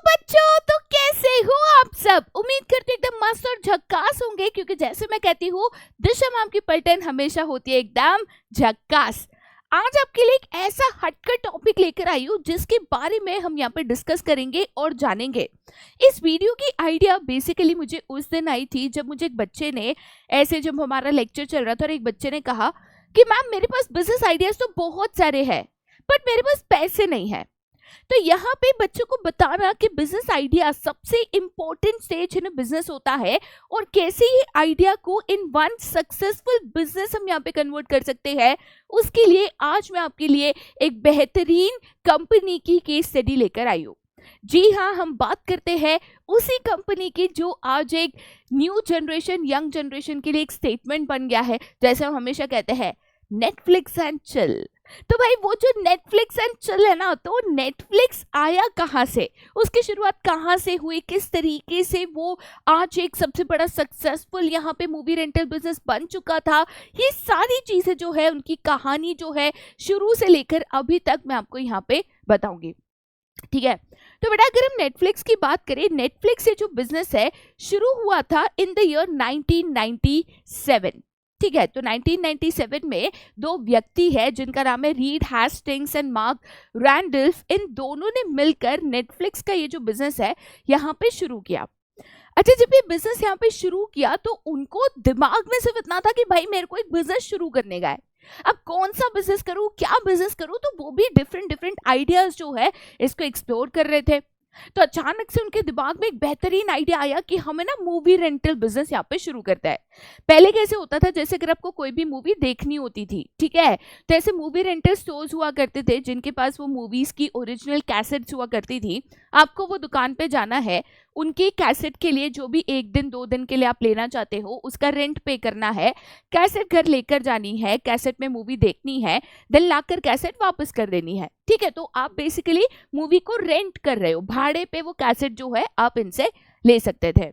बच्चों, तो कैसे हो आप सब? उम्मीद करती हूँ एकदम मस्त और झक्कास होंगे, क्योंकि जैसे मैं कहती हूँ दिशा मैम की पलटन हमेशा होती है एकदम झक्कास। आज आपके लिए एक ऐसा हटकर टॉपिक लेकर आई हूँ जिसके बारे में हम यहाँ पे डिस्कस करेंगे और जानेंगे। इस वीडियो की आइडिया बेसिकली मुझे उस दिन आई थी जब मुझे एक बच्चे ने, ऐसे जब हमारा लेक्चर चल रहा था और एक बच्चे ने कहा कि मैम मेरे पास बिजनेस आइडियाज तो बहुत सारे हैं बट मेरे पास पैसे नहीं है। तो यहाँ पे बच्चों को बताना कि बिजनेस आइडिया सबसे इंपॉर्टेंट स्टेज इन बिजनेस होता है और कैसे ये आइडिया को इन वन सक्सेसफुल बिजनेस हम यहाँ पे कन्वर्ट कर सकते हैं, उसके लिए आज मैं आपके लिए एक बेहतरीन कंपनी की केस स्टडी लेकर आई हूँ। जी हाँ, हम बात करते हैं उसी कंपनी की जो आज एक न्यू जनरेशन, यंग जनरेशन के लिए एक स्टेटमेंट बन गया है। जैसे हम हमेशा कहते हैं नेटफ्लिक्स एंड चिल। तो भाई वो जो नेटफ्लिक्स एंड चिल है ना, तो नेटफ्लिक्स आया कहाँ से, उसकी शुरुआत कहाँ से हुई, किस तरीके से वो आज एक सबसे बड़ा सक्सेसफुल यहाँ पे मूवी रेंटल बिजनेस बन चुका था, ये सारी चीजें जो है उनकी कहानी जो है शुरू से लेकर अभी तक मैं आपको यहाँ पे बताऊंगी। ठीक है, तो बेटा अगर हम नेटफ्लिक्स की बात करें, नेटफ्लिक्स से जो बिजनेस है शुरू हुआ था इन द ईयर 1997। ठीक है, तो 1997 में दो व्यक्ति है जिनका नाम है रीड हेस्टिंग्स एंड मार्क रैंडल्फ। इन दोनों ने मिलकर नेटफ्लिक्स का ये जो बिजनेस है यहाँ पे शुरू किया। अच्छा, जब ये बिजनेस यहाँ पे शुरू किया तो उनको दिमाग में सिर्फ इतना था कि भाई मेरे को एक बिजनेस शुरू करने का है। अब कौन सा बिजनेस करूं, क्या बिजनेस करूं, तो वो भी डिफरेंट आइडियाज जो है इसको एक्सप्लोर कर रहे थे। तो अचानक से उनके दिमाग में एक बेहतरीन आइडिया आया कि हमें ना मूवी रेंटल बिजनेस यहाँ पे शुरू करता है। पहले कैसे होता था, जैसे अगर आपको कोई भी मूवी देखनी होती थी, ठीक है, तो ऐसे मूवी रेंटल स्टोर्स हुआ करते थे जिनके पास वो मूवीज की ओरिजिनल कैसेट्स हुआ करती थी। आपको वो दुकान पे जाना है, उनकी कैसेट के लिए जो भी 1 दिन 2 दिन के लिए आप लेना चाहते हो उसका रेंट पे करना है, कैसेट घर लेकर जानी है, कैसेट में मूवी देखनी है, देन लाकर कैसेट वापस कर देनी है। ठीक है, तो आप बेसिकली मूवी को रेंट कर रहे हो, भाड़े पे वो कैसेट जो है आप इनसे ले सकते थे।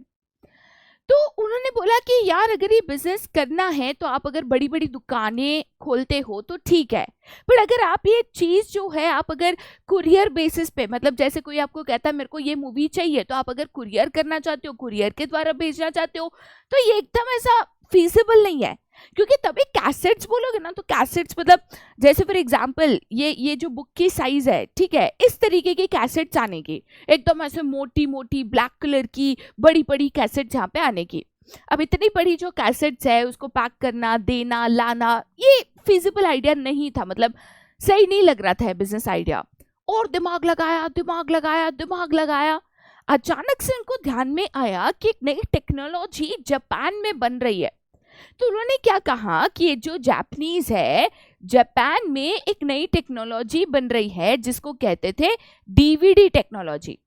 तो उन्होंने बोला कि यार अगर ये बिजनेस करना है तो आप अगर बड़ी बड़ी दुकानें खोलते हो तो ठीक है, पर अगर आप ये चीज जो है आप अगर कुरियर बेसिस पे, मतलब जैसे कोई आपको कहता है मेरे को ये मूवी चाहिए, तो आप अगर कुरियर करना चाहते हो, कुरियर के द्वारा भेजना चाहते हो, तो ये एकदम ऐसा फीजिबल नहीं है। क्योंकि तभी कैसेट्स बोलोगे ना, तो कैसेट्स मतलब जैसे फॉर एग्जांपल ये जो बुक की साइज है, ठीक है, इस तरीके की कैसेट्स आने की, एकदम ऐसे मोटी मोटी ब्लैक कलर की बड़ी बड़ी कैसेट्स यहाँ पे आने की। अब इतनी बड़ी जो कैसेट्स है उसको पैक करना, देना, लाना, ये फिजिबल आइडिया नहीं था, मतलब सही नहीं लग रहा था बिजनेस आइडिया। और दिमाग लगाया दिमाग लगाया दिमाग लगाया, अचानक से उनको ध्यान में आया कि एक नई टेक्नोलॉजी जापान में बन रही है। तो उन्होंने क्या कहा कि ये जो जापानीज है, जापान में एक नई टेक्नोलॉजी बन रही है जिसको कहते थे डीवीडी टेक्नोलॉजी।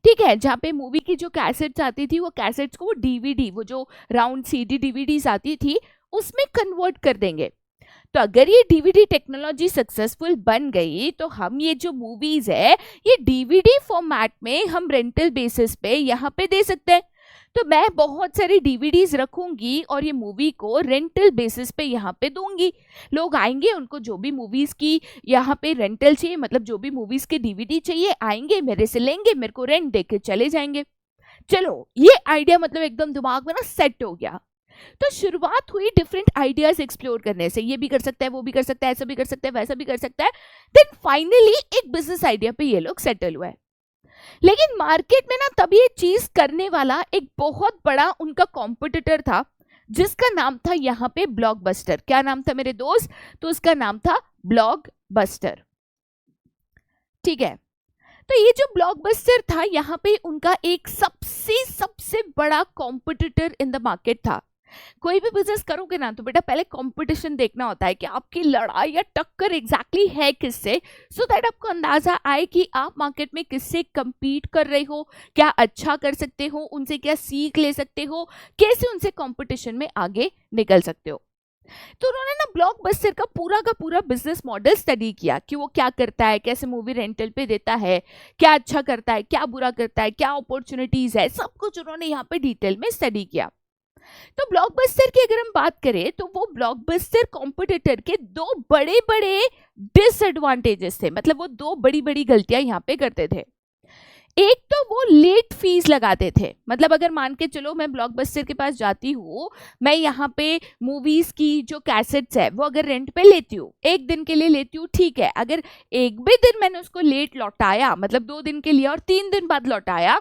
ठीक है, जहाँ पे मूवी की जो कैसेट्स आती थी वो कैसेट्स को डीवीडी, वो जो राउंड सीडी डीवीडीज आती थी, उसमें कन्वर्ट कर देंगे। तो अगर ये डीवीडी टेक्नोलॉजी सक्सेसफुल बन गई तो हम ये जो मूवीज है ये डीवीडी फॉर्मेट में हम रेंटल बेसिस पे यहाँ पे दे सकते हैं। तो मैं बहुत सारी डीवीडीज रखूंगी और ये मूवी को रेंटल बेसिस पे यहाँ पे दूंगी। लोग आएंगे, उनको जो भी मूवीज की यहाँ पे रेंटल चाहिए, मतलब जो भी मूवीज के डीवीडी चाहिए, आएंगे मेरे से लेंगे, मेरे को रेंट देके चले जाएंगे। चलो, ये आइडिया मतलब एकदम दिमाग में ना सेट हो गया। तो शुरुआत हुई डिफरेंट आइडियाज एक्सप्लोर करने से, ये भी कर सकता है, वो भी कर सकता है, ऐसा भी कर सकता है, वैसा भी कर सकता है। देन फाइनली एक बिजनेस आइडिया पे ये लोग सेटल हुए। लेकिन मार्केट में ना तब ये चीज करने वाला एक बहुत बड़ा उनका कॉम्पिटिटर था जिसका नाम था यहाँ पे ब्लॉकबस्टर। क्या नाम था मेरे दोस्त? तो उसका नाम था ब्लॉकबस्टर। ठीक है, तो ये जो ब्लॉकबस्टर था यहाँ पे उनका एक सबसे बड़ा कॉम्पिटिटर इन द मार्केट था। कोई भी बिजनेस करोगे ना तो बेटा पहले कंपटीशन देखना होता है कि आपकी लड़ाई या टक्कर एग्जैक्टली है किससे, सो दैट आपको अंदाजा आए कि आप मार्केट में किससे compete कर रहे हो, क्या अच्छा कर सकते हो, उनसे क्या सीख ले सकते हो, कैसे उनसे कंपटीशन में आगे निकल सकते हो। तो उन्होंने ना ब्लॉकबस्टर का पूरा बिजनेस मॉडल स्टडी किया कि वो क्या करता है, कैसे मूवी रेंटल पे देता है, क्या अच्छा करता है, क्या बुरा करता है, क्या अपॉर्चुनिटीज है, सब कुछ उन्होंने यहाँ पे डिटेल में स्टडी किया। तो ब्लॉकबस्टर की अगर हम बात करें तो वो ब्लॉकबस्टर कॉम्पिटिटर के दो बड़े बड़े डिसएडवांटेजेस थे, मतलब वो दो बड़ी बड़ी गलतियां यहाँ पे करते थे। एक तो वो लेट फीस लगाते थे, मतलब अगर मान के चलो मैं ब्लॉकबस्टर के पास जाती हूँ, मैं यहाँ पे मूवीज की जो कैसेट्स है वो अगर रेंट पे लेती हूँ, एक दिन के लिए लेती हूँ, ठीक है, अगर एक भी दिन मैंने उसको लेट लौटाया, मतलब 2 दिन के लिए और 3 दिन बाद लौटाया,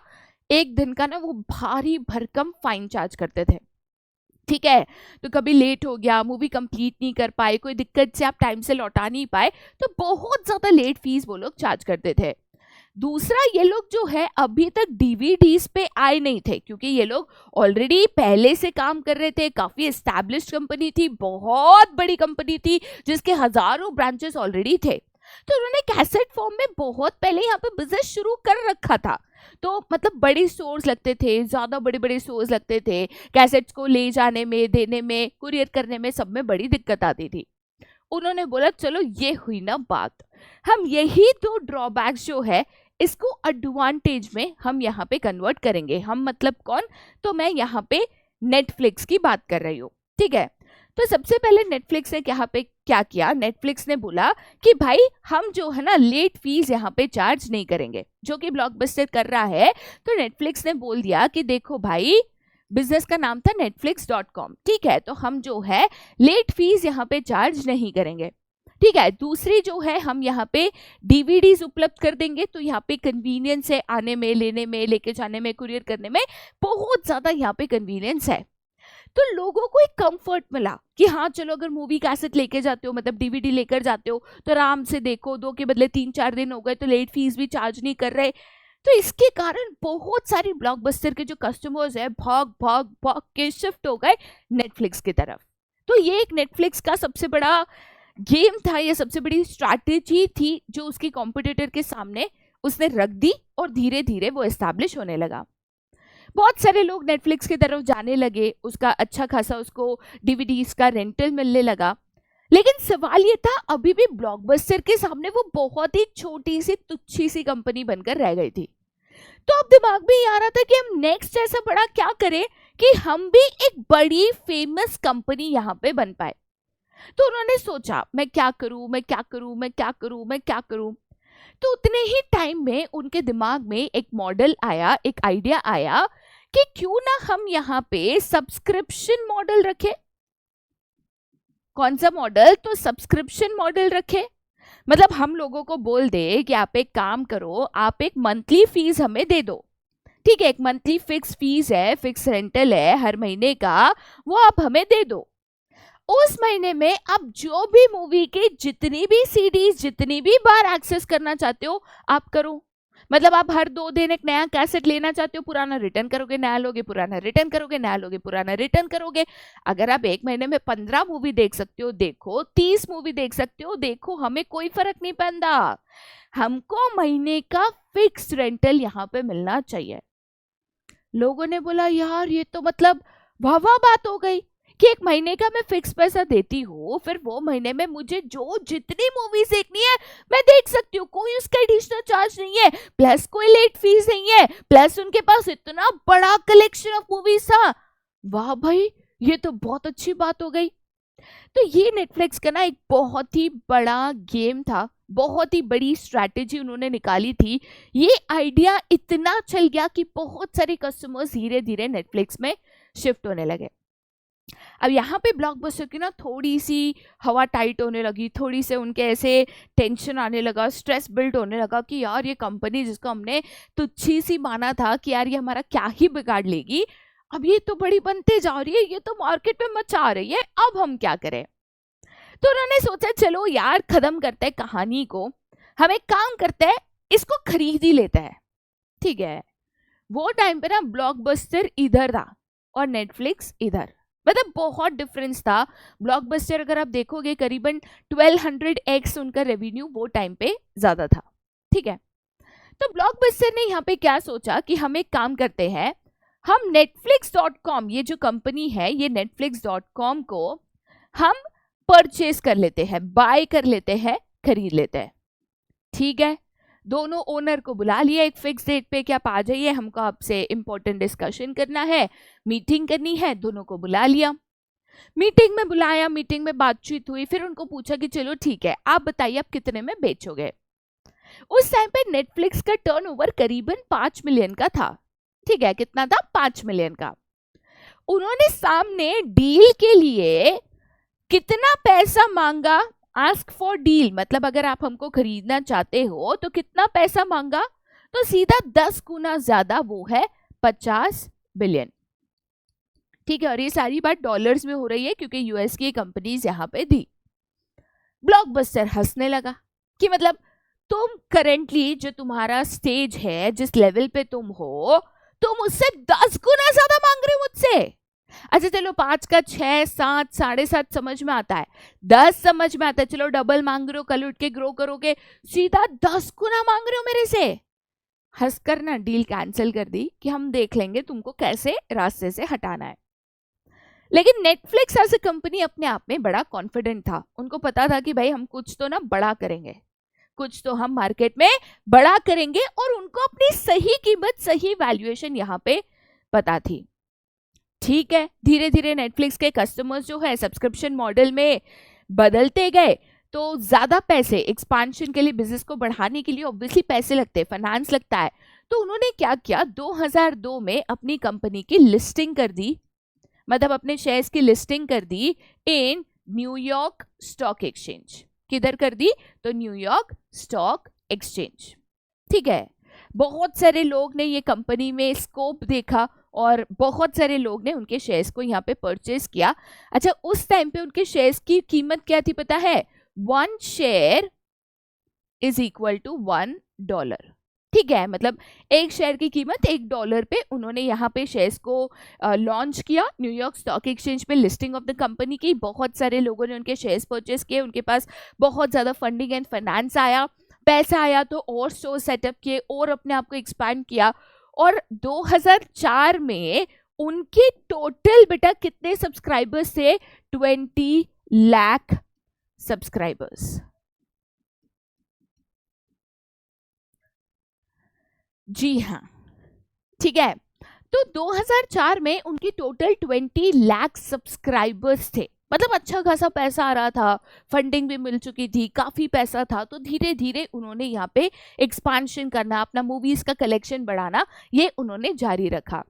एक दिन का ना वो भारी भरकम फाइन चार्ज करते थे। ठीक है, तो कभी लेट हो गया, मूवी कंप्लीट नहीं कर पाए, कोई दिक्कत से आप टाइम से लौटा नहीं पाए, तो बहुत ज्यादा लेट फीस वो लोग चार्ज करते थे। दूसरा, ये लोग जो है अभी तक डीवीडीज पे आए नहीं थे, क्योंकि ये लोग ऑलरेडी पहले से काम कर रहे थे, काफी एस्टैब्लिश्ड कंपनी थी, बहुत बड़ी कंपनी थी जिसके हजारों ब्रांचेस ऑलरेडी थे, तो उन्होंने कैसेट फॉर्म में बहुत पहले यहाँ पे बिजनेस शुरू कर रखा था। तो मतलब बड़े स्टोर्स लगते थे, ज्यादा बड़े बड़े स्टोर्स लगते थे, कैसेट्स को ले जाने में, देने में, कुरियर करने में, सब में बड़ी दिक्कत आती थी। उन्होंने बोला चलो ये हुई ना बात, हम यही 2 ड्रॉबैक्स जो है इसको एडवांटेज में हम यहाँ पे कन्वर्ट करेंगे। हम मतलब कौन, तो मैं यहाँ पे नेटफ्लिक्स की बात कर रही हूँ। ठीक है, तो सबसे पहले नेटफ्लिक्स ने यहाँ पे क्या किया, नेटफ्लिक्स ने बोला कि भाई हम जो है ना लेट फीस यहाँ पे चार्ज नहीं करेंगे, जो कि ब्लॉकबस्टर कर रहा है। तो नेटफ्लिक्स ने बोल दिया कि देखो भाई, बिजनेस का नाम था netflix.com, ठीक है, तो हम जो है लेट फीस यहाँ पे चार्ज नहीं करेंगे। ठीक है, दूसरी जो है हम यहाँ पे डीवीडीज उपलब्ध कर देंगे, तो यहाँ पे कन्वीनियंस है, आने में, लेने में, लेके जाने में, कुरियर करने में बहुत ज्यादा यहाँ पे कन्वीनियंस है। तो लोगों को एक कंफर्ट मिला कि हाँ चलो, अगर मूवी कैसेट लेके जाते हो, मतलब डीवीडी लेकर जाते हो, तो आराम से देखो, 2 के बदले 3-4 दिन हो गए तो लेट फीस भी चार्ज नहीं कर रहे। तो इसके कारण बहुत सारी ब्लॉकबस्टर के जो कस्टमर्स है भाग भाग भाग के शिफ्ट हो गए नेटफ्लिक्स की तरफ। तो ये एक नेटफ्लिक्स का सबसे बड़ा गेम था, ये सबसे बड़ी स्ट्रैटेजी थी जो उसकी कॉम्पिटिटर के सामने उसने रख दी, और धीरे धीरे वो एस्टैब्लिश होने लगा। बहुत सारे लोग नेटफ्लिक्स की तरफ जाने लगे, उसका अच्छा खासा उसको डीवीडीज का रेंटल मिलने लगा। लेकिन सवाल ये था, अभी भी ब्लॉकबस्टर के सामने वो बहुत ही छोटी सी तुच्छी सी कंपनी बनकर रह गई थी। तो अब दिमाग में ये आ रहा था कि हम नेक्स्ट ऐसा बड़ा क्या करें कि हम भी एक बड़ी फेमस कंपनी यहाँ पे बन पाए। तो उन्होंने सोचा मैं क्या करूं, मैं क्या करूं, मैं क्या करूं, मैं क्या करूं। तो उतने ही टाइम में उनके दिमाग में एक मॉडल आया, एक आइडिया आया कि क्यों ना हम यहाँ पे सब्सक्रिप्शन मॉडल रखें। कौन सा मॉडल, तो सब्सक्रिप्शन मॉडल रखें। मतलब हम लोगों को बोल दे कि आप एक काम करो, आप एक मंथली फीस हमें दे दो। ठीक है, एक मंथली फिक्स फीस है, फिक्स रेंटल है हर महीने का, वो आप हमें दे दो। उस महीने में आप जो भी मूवी के जितनी भी सीडीज, जितनी भी बार एक्सेस करना चाहते हो आप करो। मतलब आप हर 2 दिन एक नया कैसेट लेना चाहते हो, पुराना रिटर्न करोगे, नया लोगे, पुराना रिटर्न करोगे, नया लोगे, पुराना रिटर्न करोगे। अगर आप एक महीने में 15 मूवी देख सकते हो देखो, 30 मूवी देख सकते हो देखो, हमें कोई फर्क नहीं पड़ता, हमको महीने का फिक्स रेंटल यहाँ पे मिलना चाहिए। लोगों ने बोला यार ये तो मतलब वाह वाह बात हो गई कि एक महीने का मैं फिक्स पैसा देती हूँ, फिर वो महीने में मुझे जो जितनी मूवीज देखनी है मैं देख सकती हूँ, कोई उसका एडिशनल चार्ज नहीं है, प्लस कोई लेट फीस नहीं है, प्लस उनके पास इतना बड़ा कलेक्शन ऑफ मूवीज था। वाह भाई, ये तो बहुत अच्छी बात हो गई। तो ये नेटफ्लिक्स का ना एक बहुत ही बड़ा गेम था, बहुत ही बड़ी स्ट्रैटेजी उन्होंने निकाली थी। ये आइडिया इतना चल गया कि बहुत सारे कस्टमर्स धीरे धीरे नेटफ्लिक्स में शिफ्ट होने लगे। अब यहाँ पे ब्लॉकबस्टर की ना थोड़ी सी हवा टाइट होने लगी, थोड़ी से उनके ऐसे टेंशन आने लगा, स्ट्रेस बिल्ड होने लगा कि यार ये कंपनी जिसको हमने तुच्छी सी माना था कि यार ये हमारा क्या ही बिगाड़ लेगी, अब ये तो बड़ी बनते जा रही है, ये तो मार्केट में मचा रही है, अब हम क्या करें। तो उन्होंने सोचा चलो यार खत्म करते हैं कहानी को, हम एक काम करते हैं, इसको खरीद ही लेते हैं। ठीक है, वो टाइम पे ना ब्लॉकबस्टर इधर था और नेटफ्लिक्स इधर, मतलब बहुत डिफरेंस था। ब्लॉकबस्टर अगर आप देखोगे करीबन 1200x उनका रेवेन्यू वो टाइम पे ज्यादा था। ठीक है, तो ब्लॉकबस्टर ने यहाँ पे क्या सोचा कि हम एक काम करते हैं, हम netflix.com, ये जो कंपनी है ये netflix.com को हम परचेज कर लेते हैं, बाय कर लेते हैं, खरीद लेते हैं। ठीक है, दोनों ओनर को बुला लिया एक फिक्स डेट पे कि आप आ जाइए, हमको आपसे इंपॉर्टेंट डिस्कशन करना है, मीटिंग करनी है। दोनों को बुला लिया, मीटिंग में बुलाया, मीटिंग में बातचीत हुई, फिर उनको पूछा कि चलो ठीक है आप बताइए आप कितने में बेचोगे। उस टाइम पे नेटफ्लिक्स का टर्नओवर करीबन 5 मिलियन का था। ठीक है, कितना था? 5 मिलियन का। उन्होंने सामने डील के लिए कितना पैसा मांगा? आस्क फॉर डील, मतलब अगर आप हमको खरीदना चाहते हो तो कितना पैसा मांगा? तो सीधा 10 गुना ज्यादा, वो है 50 बिलियन। ठीक है, और ये सारी बात डॉलर्स में हो रही है क्योंकि यूएस की कंपनीज यहाँ पे थी। ब्लॉकबस्टर हंसने लगा कि मतलब तुम करेंटली जो तुम्हारा स्टेज है, जिस लेवल पे तुम हो, तुम उससे 10 गुना ज्यादा मांग रहे हो मुझसे। अच्छा चलो 5 का 6, 7, 7.5 समझ में आता है, 10 समझ में आता है, चलो डबल मांग रहे हो, कल उठ के ग्रो करोगे, सीधा 10 गुना मांग रहे हो मेरे से। हंसकर ना डील कैंसिल कर दी कि हम देख लेंगे तुमको कैसे रास्ते से हटाना है। लेकिन नेटफ्लिक्स एज ए कंपनी अपने आप में बड़ा कॉन्फिडेंट था। उनको पता था कि भाई हम कुछ तो ना बड़ा करेंगे, कुछ तो हम मार्केट में बड़ा करेंगे, और उनको अपनी सही कीमत, सही वैल्यूएशन यहाँ पे पता थी। ठीक है, धीरे धीरे नेटफ्लिक्स के कस्टमर्स जो है सब्सक्रिप्शन मॉडल में बदलते गए, तो ज्यादा पैसे एक्सपांशन के लिए, बिजनेस को बढ़ाने के लिए ऑब्वियसली पैसे लगते हैं, फाइनेंस लगता है। तो उन्होंने क्या किया, 2002 में अपनी कंपनी की लिस्टिंग कर दी, मतलब अपने शेयर्स की लिस्टिंग कर दी इन न्यूयॉर्क स्टॉक एक्सचेंज। किधर कर दी? तो न्यूयॉर्क स्टॉक एक्सचेंज। ठीक है, बहुत सारे लोग ने ये कंपनी में स्कोप देखा और बहुत सारे लोग ने उनके शेयर्स को यहाँ पे परचेज किया। अच्छा, उस टाइम पे उनके शेयर्स की कीमत क्या थी पता है? 1 शेयर इज इक्वल टू $1। ठीक है, मतलब एक शेयर की कीमत $1 पे उन्होंने यहाँ पे शेयर्स को लॉन्च किया। न्यूयॉर्क स्टॉक एक्सचेंज पे लिस्टिंग ऑफ द कंपनी की, बहुत सारे लोगों ने उनके शेयर्स परचेज किए, उनके पास बहुत ज़्यादा फंडिंग एंड फाइनेंस आया, पैसा आया, तो और स्टोर सेटअप किए और अपने आप को एक्सपैंड किया। और 2004 में उनके टोटल बेटा कितने सब्सक्राइबर्स थे? 20 लाख सब्सक्राइबर्स। जी हाँ, ठीक है, तो 2004 में उनकी टोटल 20 लाख सब्सक्राइबर्स थे, मतलब अच्छा खासा पैसा आ रहा था, फंडिंग भी मिल चुकी थी, काफी पैसा था। तो धीरे धीरे उन्होंने यहाँ पे एक्सपांशन करना, अपना मूवीज का कलेक्शन बढ़ाना, ये उन्होंने जारी रखा।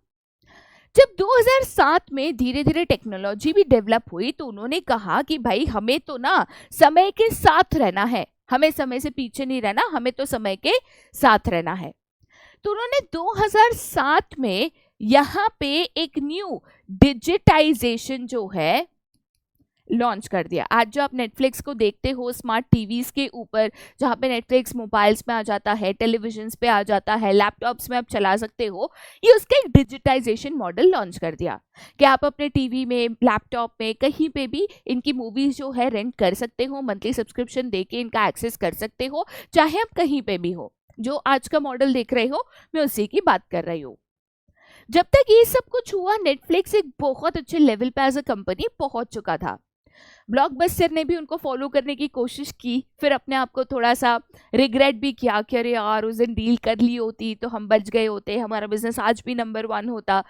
जब 2007 में धीरे धीरे टेक्नोलॉजी भी डेवलप हुई, तो उन्होंने कहा कि भाई हमें तो ना समय के साथ रहना है, हमें समय से पीछे नहीं रहना, हमें तो समय के साथ रहना है। तो उन्होंने 2007 में यहाँ पे एक न्यू डिजिटाइजेशन जो है लॉन्च कर दिया। आज जो आप नेटफ्लिक्स को देखते हो स्मार्ट टीवीज के ऊपर, जहाँ पे नेटफ्लिक्स मोबाइल्स में आ जाता है, टेलीविजन्स पे आ जाता है, लैपटॉप्स में आप चला सकते हो, ये उसका एक डिजिटाइजेशन मॉडल लॉन्च कर दिया कि आप अपने टीवी में, लैपटॉप में, कहीं पे भी इनकी मूवीज जो है रेंट कर सकते हो, मंथली सब्सक्रिप्शन देके इनका एक्सेस कर सकते हो, चाहे आप कहीं पे भी हो। जो आज का मॉडल देख रहे हो, मैं उसी की बात कर रही हूँ। जब तक ये सब कुछ हुआ, नेटफ्लिक्स एक बहुत अच्छे लेवल पे एज अ कंपनी पहुंच चुका था। ब्लॉकबस्टर ने भी उनको फॉलो करने की कोशिश की, फिर अपने आप को थोड़ा सा रिग्रेट भी किया कि अरे यार उस दिन डील कर ली होती तो हम बच गए होते, हमारा बिजनेस आज भी नंबर 1 होता।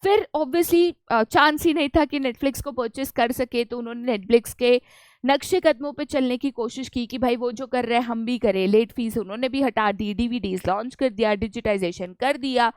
फिर ऑब्वियसली चांस ही नहीं था कि नेटफ्लिक्स को परचेस कर सके, तो उन्होंने नेटफ्लिक्स के नक्शे कदमों पे चलने की कोशिश की कि भाई वो जो कर रहे हैं हम भी करें। लेट फीस उन्होंने भी हटा दी, डीवीडीज लॉन्च कर दिया, डिजिटाइजेशन कर दिया।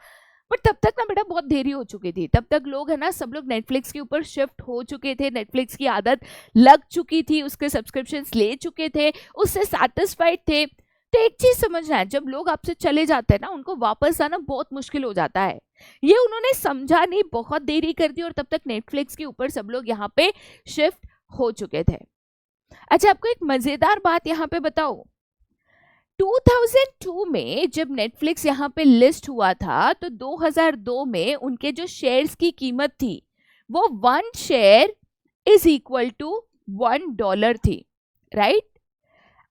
बट तब तक ना बेटा बहुत देरी हो चुकी थी, तब तक लोग है ना, सब लोग नेटफ्लिक्स के ऊपर शिफ्ट हो चुके थे, नेटफ्लिक्स की आदत लग चुकी थी, उसके सब्सक्रिप्शंस ले चुके थे, उससे सैटिस्फाइड थे। तो एक चीज समझना है, जब लोग आपसे चले जाते हैं ना, उनको वापस आना बहुत मुश्किल हो जाता है। ये उन्होंने समझा नहीं, बहुत देरी कर दी, और तब तक नेटफ्लिक्स के ऊपर सब लोग यहाँ पे शिफ्ट हो चुके थे। अच्छा, आपको एक मजेदार बात यहाँ पे बताओ, 2002 में जब नेटफ्लिक्स यहाँ पे लिस्ट हुआ था, तो 2002 में उनके जो शेयर्स की कीमत थी वो 1 शेयर इज इक्वल टू $1 थी, राइट?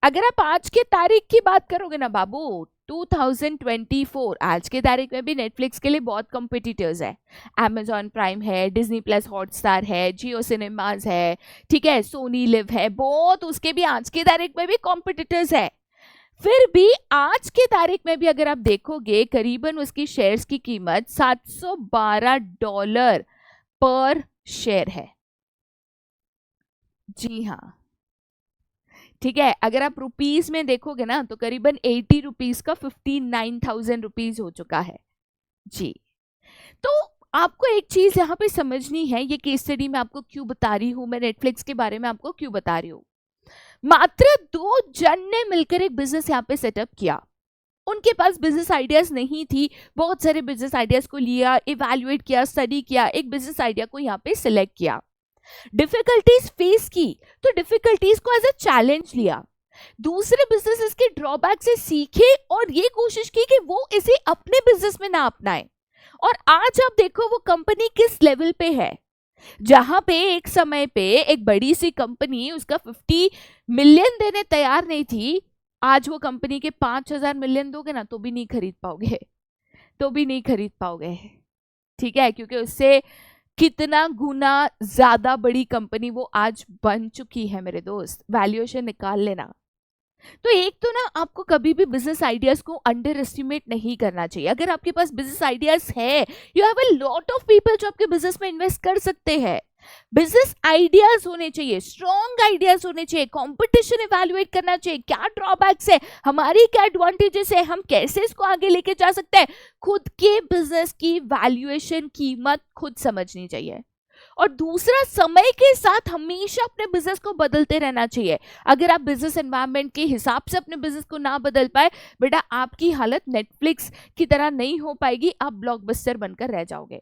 अगर आप आज के तारीख की बात करोगे ना बाबू, 2024, आज के तारीख में भी नेटफ्लिक्स के लिए बहुत कॉम्पिटिटर्स है। Amazon प्राइम है, डिज्नी प्लस हॉटस्टार है, जियो सिनेमाज है, ठीक है, सोनी लिव है, बहुत उसके भी आज की तारीख में भी कॉम्पिटिटर्स है। फिर भी आज के तारीख में भी अगर आप देखोगे, करीबन उसकी शेयर्स की कीमत $712 पर शेयर है। जी हाँ, ठीक है, अगर आप रुपीज में देखोगे ना तो करीबन 80 रुपीज का 59,000 रुपीज हो चुका है जी। तो आपको एक चीज यहाँ पे समझनी है, ये केस स्टडी मैं आपको क्यों बता रही हूँ, मैं नेटफ्लिक्स के बारे में आपको क्यों बता रही हूँ। मात्र 2 जन ने मिलकर एक बिजनेस यहाँ पे सेटअप किया। उनके पास बिजनेस आइडियाज नहीं थी, बहुत सारे बिजनेस आइडियाज को लिया, इवैल्यूएट किया, स्टडी किया, एक बिजनेस आइडिया को यहाँ पे सिलेक्ट किया, डिफिकल्टीज फेस की, तो डिफिकल्टीज को एज अ चैलेंज लिया, दूसरे बिजनेसेस के ड्रॉबैक से सीखे और ये कोशिश की कि वो इसे अपने बिजनेस में ना अपनाए। और आज आप देखो वो कंपनी किस लेवल पे है, जहां पे एक समय पे एक बड़ी सी कंपनी उसका 50 मिलियन देने तैयार नहीं थी, आज वो कंपनी के 5,000 मिलियन दोगे ना तो भी नहीं खरीद पाओगे, तो भी नहीं खरीद पाओगे। ठीक है, क्योंकि उससे कितना गुना ज्यादा बड़ी कंपनी वो आज बन चुकी है मेरे दोस्त, वैल्यूएशन निकाल लेना। तो एक तो ना आपको कभी भी बिजनेस आइडियाज को अंडर एस्टिमेट नहीं करना चाहिए। अगर आपके पास बिजनेस आइडियाज है, you have a lot of people जो आपके बिजनेस में इन्वेस्ट कर सकते हैं। बिजनेस आइडियाज होने चाहिए, स्ट्रॉन्ग आइडियाज होने चाहिए, कंपटीशन इवैल्यूएट करना चाहिए, क्या ड्रॉबैक्स है, हमारी क्या एडवांटेजेस है, हम कैसे इसको आगे लेके जा सकते हैं। खुद के बिजनेस की वैल्यूएशन, कीमत खुद समझनी चाहिए। और दूसरा, समय के साथ हमेशा अपने बिजनेस को बदलते रहना चाहिए। अगर आप बिजनेस एनवायरनमेंट के हिसाब से अपने बिजनेस को ना बदल पाए, बेटा आपकी हालत नेटफ्लिक्स की तरह नहीं हो पाएगी, आप ब्लॉकबस्टर बनकर रह जाओगे।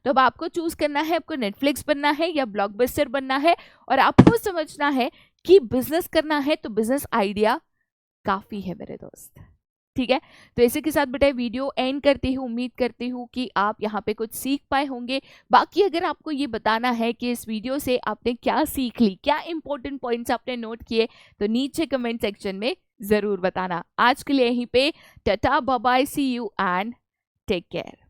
तो अब आपको चूज करना है, आपको नेटफ्लिक्स बनना है या ब्लॉकबस्टर बनना है। और आपको समझना है कि बिजनेस करना है तो बिजनेस आइडिया काफी है मेरे दोस्त। ठीक है, तो इसी के साथ बेटा वीडियो एंड करती हूँ। उम्मीद करती हूँ कि आप यहाँ पे कुछ सीख पाए होंगे। बाकी अगर आपको ये बताना है कि इस वीडियो से आपने क्या सीख ली, क्या इंपॉर्टेंट पॉइंट्स आपने नोट किए, तो नीचे कमेंट सेक्शन में जरूर बताना। आज के लिए यहीं पे tata, bye bye, see you and take care.